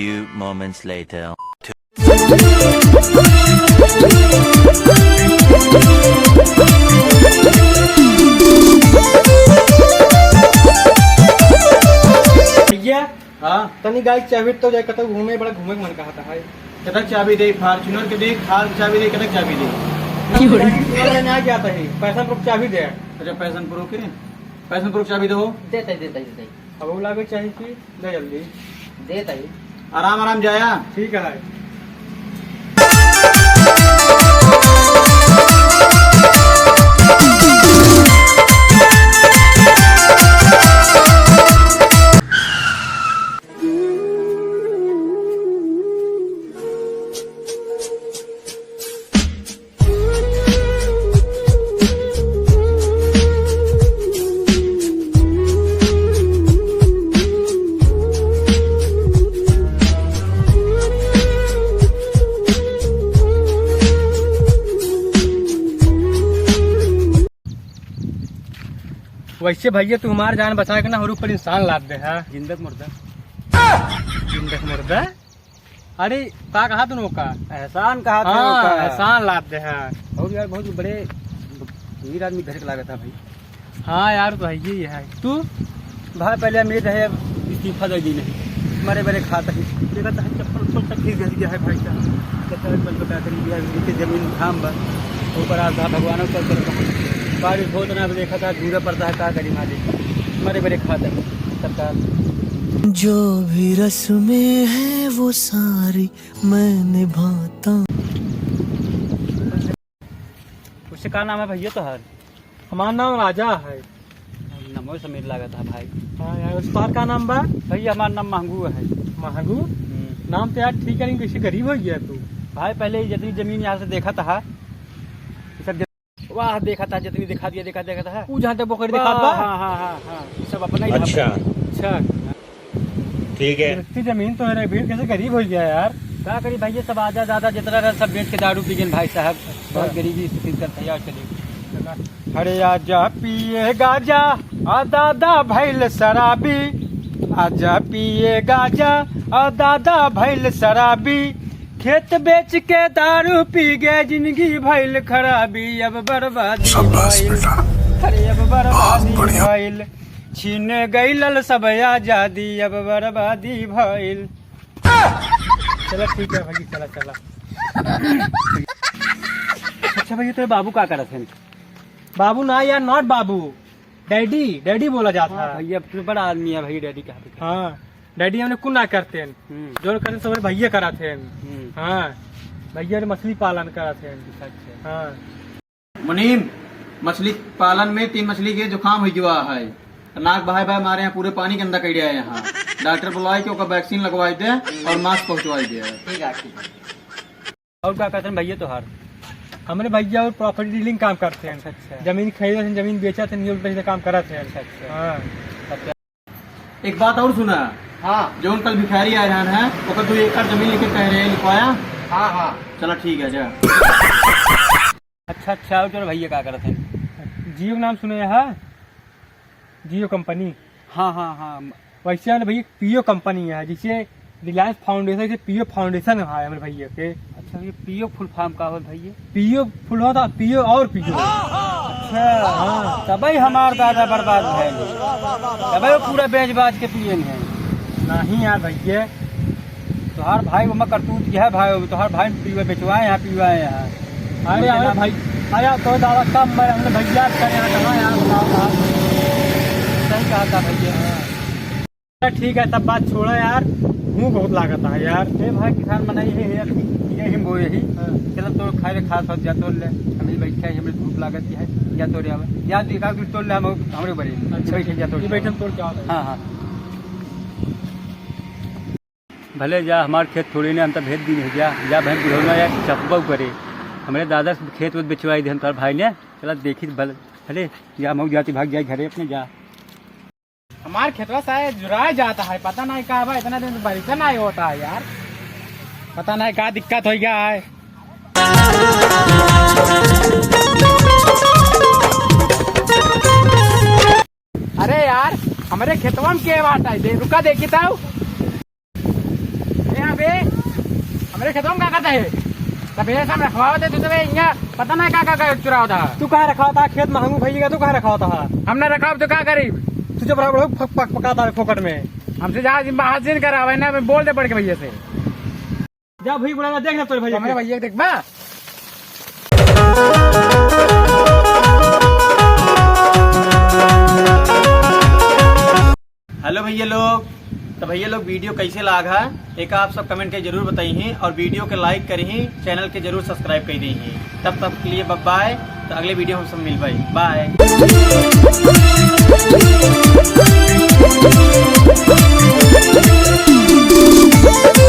few moments later. भैया हाँ तनी गाय चाबी तो जाए कतौ घूमे बड़ा घूमे के मन कहता है। कतक चाबी दे फॉर्च्यूनर के दे थार की चाबी दे कतक चाबी दे ना जाता है पैसा पर चाबी दे। अच्छा पैसन प्रो के पैसन प्रो चाबी दो देता अब वो लागे चाहिए कि दे जल्दी देता ही आराम आराम जाया। ठीक है। वैसे भैया तू हमार जान बचा के ना और ऊपर इंसान लाद दे है जिंदक मुर्दा जिंदक मुर्दा। अरे का कहा दोनों का एहसान कहा हाँ एहसान लाद दे है। और यार बहुत बड़े अमीर आदमी घर के लागत था भाई। हाँ यार तो है ही है तू भाई पहले अमीर है इस्तीफा दे दी नहीं मरे बड़े खाता है देखा था चप्पल उप्पल तक खींच गया है भाई साहब बता दिया नीचे जमीन थाम बस ऊपर आता भगवान ऊपर बारिश हो तो ना देखा था धूरा पड़ता है क्या करी मालिक मरे बड़े खाता है सरकार। जो भी रस्में हैं वो सारी मैं निभाता। उससे क्या नाम है भैया तो हर हमारा नाम राजा है। नमो समीर लगा था भाई। हाँ यार उस पार का नाम बा भैया हमारा नाम महंगू है। महंगू नाम तो यार ठीक है लेकिन कैसे गरीब हो गया तू। भाई पहले जितनी जमीन यहाँ से देखा था सब वाह देखा था जितनी दिखा था तू जहाँ तक पोखर दिखा बा हाँ सब अपना ही अच्छा अच्छा ठीक है। इतनी जमीन तो है भीड़ कैसे गरीब हो गया यार। क्या करी भैया सब आजा दादा जितना रहा सब बेच के दारू पी गए भाई साहब बहुत गरीबी स्थिति करता है चलिए। अरे आजा पिए गाजा आ दादा भैल शराबी आजा पिए गाजा आ दादा भैल शराबी खेत बेच के दारू पी गए जिंदगी भैल खराबी अब बर्बादी भइल। अरे अब बर्बादी भइल छीन गइल सब आजादी अब बर्बादी भइल। चलो ठीक है भाई चला चला। अच्छा भैया तेरे बाबू क्या करते हैं? बाबू ना यार नॉट बाबू डैडी डैडी बोला जाता है। भैया तो बड़ा आदमी है भैया डैडी कहाँ पे? हाँ डैडी हमने कुन ना करते हैं जो करते सब भैया कराते हैं। हाँ भैया ने मछली पालन कराते हैं। हाँ मुनीम मछली पालन में 3 मछली के जुकाम हुआ है नाक बहाय बहाय मारे हैं पूरे पानी के अंदर कह है यहाँ डॉक्टर बुलवाई के ओका वैक्सीन लगवाई दे और मास्क पहुँचवाई दे। और क्या कहते हैं भैया तोहार? हमारे भैया और प्रॉपर्टी डीलिंग काम करते हैं। अच्छा जमीन खरीदते हैं जमीन बेचते हैं न्यूज काम करते हैं। अच्छा हाँ एक बात और सुना हाँ जो कल भिखारी आ रहा है वो 2 एकड़ जमीन लेके कह रहे हैं लिखवाया। हाँ चलो ठीक है जा। अच्छा चलो भैया क्या करते हैं? जियो नाम सुने है जियो कंपनी। हाँ वैसे हमारे भैया पीओ कंपनी है जिसे रिलायंस फाउंडेशन से पीओ फाउंडेशन है हमारे भैया के। अच्छा ये पीओ फुल फार्म का हो भैया? पीओ फुल होता पीओ और पीओ। अच्छा हाँ तभी हमार दादा बर्बाद है तभी वो पूरा बेच बाज के पिए हैं। नहीं यार भैया तुहार भाई वो करतूत की है भाई तुहार भाई पीवा बेचवाए यहाँ पीवाए यहाँ। अरे अरे भाई आया तो दादा कब मैं हमने भैया कर यहाँ कहाँ यार बताओ। सही कहा था भैया। ठीक है तब बात छोड़ो यार भूख बहुत लागत है यार। भाई किसान मनाई है यही बोए ही चलो तो खाए ले खास हो जा तोड़ ले हमें बैठे है हमें धूप लागत है या तोड़े आवे या तो एकाध तोड़ ले हम हमरे बड़े बैठे जा तोड़ बैठे तोड़ के हाँ भले जा हमारे खेत थोड़ी ने हम तो भेज दी नहीं जा भाई बुढ़ौना या चपबऊ करे हमारे दादा खेत वेत बेचवाई दे हम तार भाई ने चला देखी भले जा मऊ जाती भाग जाए घरे अपने जा। हमारे खेतवा शायद जुराया जाता है पता नहीं क्या भाई इतना दिन बारिश नहीं होता है यार पता नहीं क्या दिक्कत हो गया है। अरे यार हमारे खेतवा में के बात है रुका देखी था मेरे खेतों में क्या करता है तब मेरे सामने रखवाते तू तो यहाँ पता नहीं क्या चुरा होता है तू कहाँ रखा होता खेत में हमू भैया तू कहाँ रखा होता हमने रखा तो क्या करी तुझे बराबर पकाता है फोकट में हमसे जहाँ हाजिर करा हुआ है ना बोल दे पड़ के भैया से जा भैया बुला देख ना तेरे तो मेरे भैया भैया देख बा हेलो भैया लोग, तो भैया लोग वीडियो कैसे लागा एक आप सब कमेंट के जरूर बताइए और वीडियो के लाइक करिए, चैनल के जरूर सब्सक्राइब कर दीजिए। तब तक के लिए बाय। तो अगले वीडियो हम सब मिल बाय। है